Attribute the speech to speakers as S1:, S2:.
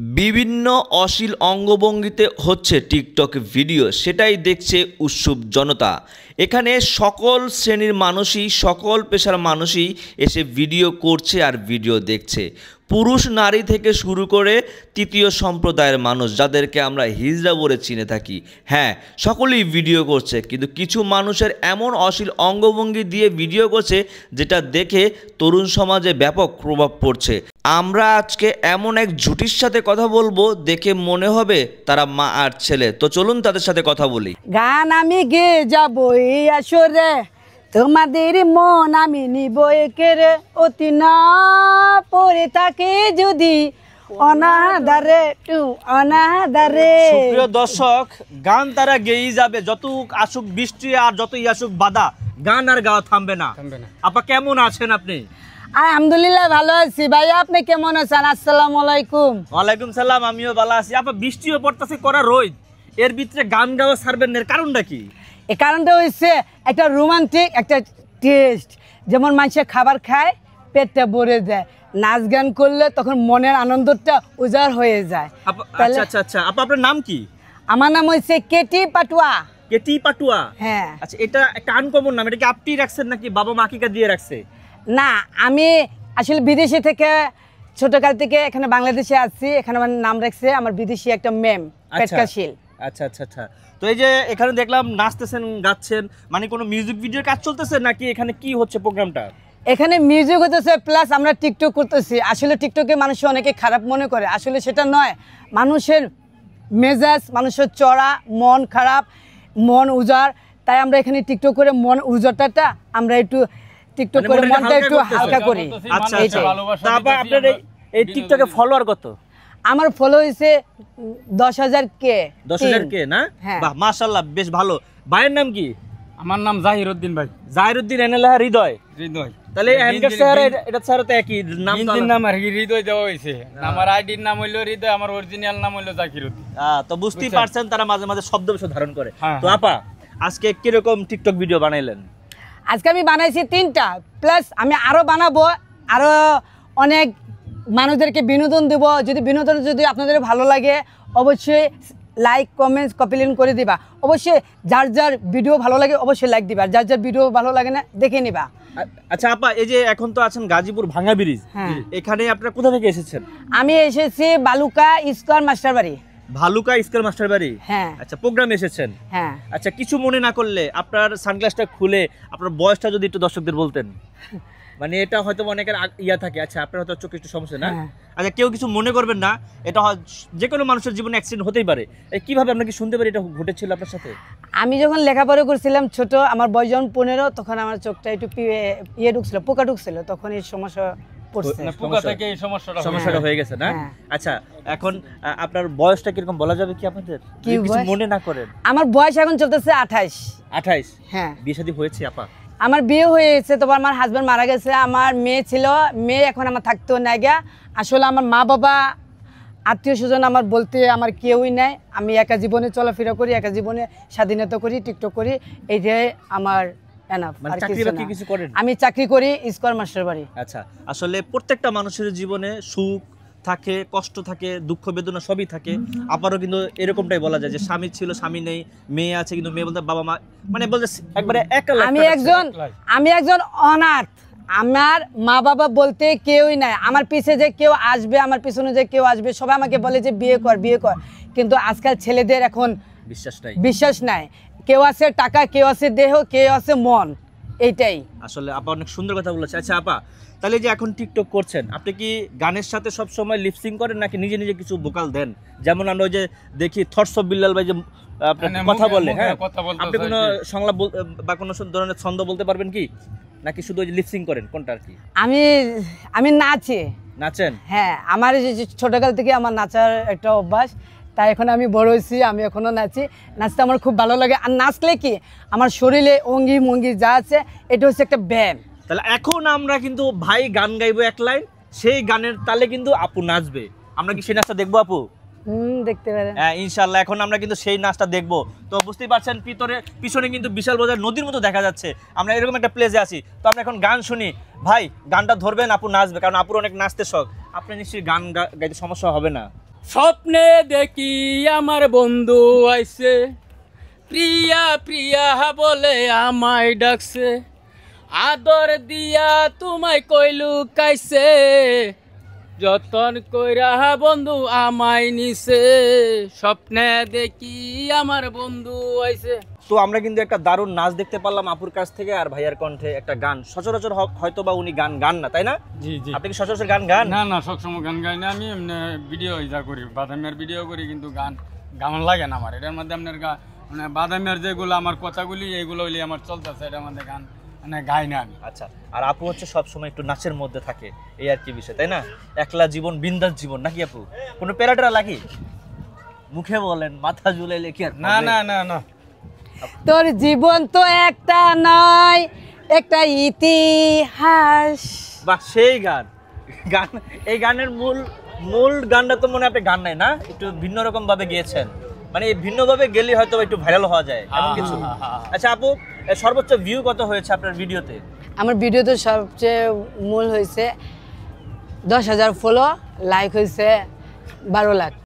S1: বিভিন্ন অশ্লীল অঙ্গভঙ্গিতে হচ্ছে টিকটক ভিডিও, সেটাই দেখছে উৎসুক জনতা। এখানে সকল শ্রেণীর মানুষই, সকল পেশার মানুষই এসে ভিডিও করছে আর ভিডিও দেখছে। পুরুষ নারী থেকে শুরু করে তৃতীয় সম্প্রদায়ের মানুষ, যাদেরকে আমরা হিজড়া বলে চিনে থাকি, হ্যাঁ, সকলেই ভিডিও করছে। কিন্তু কিছু মানুষের এমন অশ্লীল অঙ্গভঙ্গি দিয়ে ভিডিও করছে যেটা দেখে তরুণ সমাজে ব্যাপক প্রভাব পড়ছে। আমরা আজকে এমন এক জুটির সাথে কথা বলবো, দেখে মনে হবে তারা মা আর ছেলে। তো চলুন তাদের সাথে কথা বলি।
S2: গান আমি গেয়ে যাবো এই আসরে, তোমাদের মন আমি নিব একেরে, অতি না পড়ে থাকে যদি অনাহারে অনাহারে।
S3: সুপ্রিয় দর্শক, গান তারা গেয়েই যাবে, যত আসুক বৃষ্টি আর যতই আসুক বাধা, গান আর গাওয়া থামবে না। আপা কেমন আছেন আপনি?
S2: আলহামদুলিল্লাহ ভালো আছি। ভাইয়া আপনি কেমন আছেন? আসসালামু আলাইকুম।
S3: ওয়ালাইকুম সালাম, আমিও ভালো আছি। আপা বৃষ্টিও পড়তেছে, করা রোদ, এর ভিতরে গান গাওয়া ছাড়বেন এর কারণটা কি?
S2: এই কারণটা হচ্ছে একটা রোমান্টিক একটা টেস্ট। যেমন মানুষের খাবার খায়, পেটটা ভরে যায়, নাচ গান করলে তখন মনের আনন্দটা উজাড় হয়ে যায়।
S3: আচ্ছা আচ্ছা আচ্ছা, আপা আপনার নাম কি?
S2: আমার নাম হচ্ছে কেটি পাটুয়া।
S3: কেটি পাটুয়া?
S2: হ্যাঁ।
S3: আচ্ছা, এটা একটা আনকমন নাম, এটা কি আপনি রাখছেন নাকি বাবা মা কিকা দিয়ে রাখছে?
S2: না, আমি আসলে বিদেশে থেকে ছোটকাল থেকে এখানে বাংলাদেশে আসছি, এখানে আমার নাম রাখছে আমার বিদেশি একটা ম্যাম পেটকাশীল।
S3: আচ্ছা আচ্ছা আচ্ছা। তো এই যে এখানে দেখলাম নাচতেছেন গাচ্ছেন, মানে কোনো মিউজিক ভিডিওর কাজ চলতেছে নাকি এখানে কি হচ্ছে প্রোগ্রামটা?
S2: এখানে মিউজিক হতেছে প্লাস আমরা টিকটক করতেছি। আসলে টিকটকে মানুষ অনেকে খারাপ মনে করে, আসলে সেটা নয়। মানুষের মেজাজ, মানুষের চড়া, মন খারাপ, মন উজাড়, তাই আমরা এখানে টিকটক করে মন উজাড়টা আমরা একটু টিকটক করে মনটা একটু হালকা করি।
S3: আচ্ছা আচ্ছা। তারপর আপনার এই টিকটকে ফলোয়ার কত?
S2: আমার ফলো হইছে 10,000 কে।
S3: 10,000 কে না? বাহ, মাশাআল্লাহ, বেশ ভালো। ভাইয়ের নাম কি?
S4: আমার নাম জাহিরউদ্দিন ভাই।
S3: জাহিরউদ্দিন এনেলাহ হৃদয়।
S4: হৃদয়।
S3: তাহলে হ্যান্ডকার স্যার এটা স্যার তো একই নাম।
S4: ইঞ্জিন নাম আর হৃদয় দেওয়া হইছে। আমার আইডির নাম হইলো হৃদয়, আমার অরিজিনাল নাম হইলো জাহিরউদ্দিন।
S3: তো বুঝতেই পারছেন তারা মাঝে মাঝে শব্দ ধারণ করে। তো আপা আজকে কি রকম টিকটক ভিডিও বানাইলেন?
S2: আজকে আমি বানাইছি 3টা, প্লাস আমি আরো বানাবো, আরো অনেক মানুষদেরকে বিনোদন দেব। যদি আপনাদের ভালো লাগে অবশ্যই লাইক কমেন্টস কপিলিন করে দিবা। অবশ্যই যার যার ভিডিও ভালো লাগে অবশ্যই লাইক দিবা, আর যার যার ভিডিও ভালো লাগে না দেখে নিবা।
S3: আচ্ছা আপা, এই যে এখন তো আছেন গাজীপুর ভাঙ্গা ব্রিজ, এখানে আপনারা কোথা থেকে এসেছেন?
S2: আমি এসেছি বালুকা স্কয়ার মাস্টার বাড়ি।
S3: ভালুকা স্কয়ার মাস্টার বাড়ি? হ্যাঁ। আচ্ছা, প্রোগ্রামে এসেছেন?
S2: হ্যাঁ।
S3: আচ্ছা, কিছু মনে না করলে আপনার সানগ্লাসটা খুলে আপনার বয়সটা যদি একটু দর্শকদের বলতেন, মানে এটা হয়তো অনেকের ইয়া থাকে। আচ্ছা, আপনার হয়তো চোখে একটু সমস্যা না? আচ্ছা, কেউ কিছু মনে করবেন না, এটা যে কোনো মানুষের জীবনে অ্যাক্সিডেন্ট হতেই পারে। কিভাবে আমরা কি শুনতে পারি এটা ঘটেছিল আপনার সাথে?
S2: আমি যখন লেখাপড়া করছিলাম ছোট, আমার বয়স যখন 15, তখন আমার চোখটা একটু ঢুকছিল, পোকা ঢুকছিল, তখন এই সমস্যা পড়ছে।
S4: পোকা থেকে এই সমস্যাটা
S3: হয়ে গেছে না? আচ্ছা, এখন আপনার বয়সটা কিরকম বলা যাবে কি আপনাদের? কিছু মনে না করেন।
S2: আমার বয়স এখন চলতেছে 28।
S3: 28?
S2: হ্যাঁ।
S3: বিয়ে শাদী হয়েছে আপা?
S2: আমার বিয়ে হয়েছে, তো আমার হাজব্যান্ড মারা গেছে। আমার মেয়ে ছিল, মেয়ে এখন আমার থাকতেও নাই গা। আসলে আমার মা বাবা আত্মীয় স্বজন আমার বলতে আমার কেউই নাই। আমি একা জীবনে চলাফেরা করি, একা জীবনে স্বাধীনতা করি, টিকটক করি, এইটাই আমার এনাফ। আমি চাকরি করি স্কয়ার মাস্টার বাড়ি।
S3: আচ্ছা, আসলে প্রত্যেকটা মানুষের জীবনে সুখ থাকে, কষ্ট থাকে, দুঃখ বেদনা সবই থাকে। আবারও কিন্তু এরকমটাই বলা যায় যে স্বামী ছিল, স্বামী নেই, মেয়ে আছে কিন্তু মেয়ে বলতে বাবা মা, মানে বলতে একবারে একা।
S2: আমি একজন অনাথ, আমার মা বাবা বলতে কেউই নাই। আমার পিছে যে কেউ আসবে, আমার পিছনে যে কেউ আসবে, সবাই আমাকে বলে যে বিয়ে কর বিয়ে কর, কিন্তু আজকাল ছেলেদের এখন বিশ্বাস নাই। কেউ আছে টাকা, কেউ আছে দেহ, কেউ আছে মন, এইটাই।
S3: আসলে আপা অনেক সুন্দর কথা বলেছে। আচ্ছা আপা, তাহলে যে এখন টিকটক করছেন, আপনি কি গানের সাথে সব সময় লিপসিং করেন নাকি নিজে নিজে কিছু ভোকাল দেন? যেমন আমরা ওই যে দেখি থটস অফ বিল্লাল ভাই যে কথা বলে, হ্যাঁ, আপনি কোনো সংলাপ বা কোনো ধরনের ছন্দ বলতে পারবেন কি, নাকি শুধু লিপসিং করেন, কোনটা আর কি?
S2: আমি নাচেন। হ্যাঁ, আমার ছোটকাল থেকে আমার নাচার একটা অভ্যাস, তাই এখন আমি বড় হয়েছি, আমি এখনো নাচি। নাচতে আমার খুব ভালো লাগে। আর নাচলে কি আমার শরীরে অঙ্গি মঙ্গি যা আছে, এটা হচ্ছে একটা ব্যায়াম।
S3: তাহলে এখন আমরা কিন্তু ভাই গান গাইবো এক লাইন, সেই গানের তালে কিন্তু আপু নাচবে। আমরা কি সেই নাচটা দেখবো আপু?
S2: দেখতে পারেন।
S3: হ্যাঁ, ইনশাআল্লাহ এখন আমরা কিন্তু সেই নাচটা দেখবো। তো বুঝতেই পারছেন পিছনে কিন্তু বিশাল বাজার নদীর মতো দেখা যাচ্ছে। আমরা এরকম একটা প্লেসে আছি। তো আমরা এখন গান শুনি। ভাই গানটা ধরবেন, আপু নাচবে, কারণ আপুর অনেক নাচতে শখ। আপনি নিশ্চয়ই গান গাইতে সমস্যা হবে না?
S4: স্বপ্নে দেখি আমার বন্ধু আইছে, প্রিয়া প্রিয়া বলে আমায় ডাকছে, আদর দিয়া তোমায় কইলু কাইছে, যতন কইরা বন্ধু আমায় নিছে, স্বপ্নে দেখি আমার বন্ধু আইছে।
S3: তো আমরা কিন্তু একটা দারুণ নাচ দেখতে পারলাম আপুর কাছ থেকে, আর ভাইয়ার কণ্ঠে একটা গান। সচরাচর হয়তো বা উনি গান না, তাই না?
S4: জি জি।
S3: আপনি কি সচরাচর গান?
S4: না না, সবসময় গান গাই না আমি, এমনি ভিডিও যা করি, বাদামিয়ার ভিডিও করি, কিন্তু গান লাগে না আমার। এটার মধ্যে আপনার মানে বাদামিয়ার যেগুলো আমার কথাগুলি এইগুলো হইলে আমার চলতেছে, এটার মধ্যে গান মানে গাই না আমি।
S3: আচ্ছা, আর আপু হচ্ছে সবসময় একটু নাচের মধ্যে থাকে, এই আর কি বিষয়, তাই না? একলা জীবন বিন্দাস জীবন, নাকি আপু? কোনো প্যারাটেরা লাগি? মুখে বলেন, মাথা ঝুলাইলে কি আর
S4: না না না না,
S2: তোর জীবন তো একটা নয়, একটা ইতিহাস।
S3: বাহ, সেই গান। এই গানের মূল গানটা তো মনে হয় আপনি গান নাই না, একটু ভিন্ন রকম ভাবে গিয়েছেন, মানে ভিন্ন ভাবে গেলে হয়তো একটু ভাইরাল হওয়া যায় এমন কিছু। আচ্ছা আপু, সর্বোচ্চ ভিউ কত হয়েছে আপনার ভিডিওতে?
S2: আমার ভিডিওতে সবচেয়ে মূল হয়েছে 10,000 ফলো, লাইক হয়েছে 12 লাখ।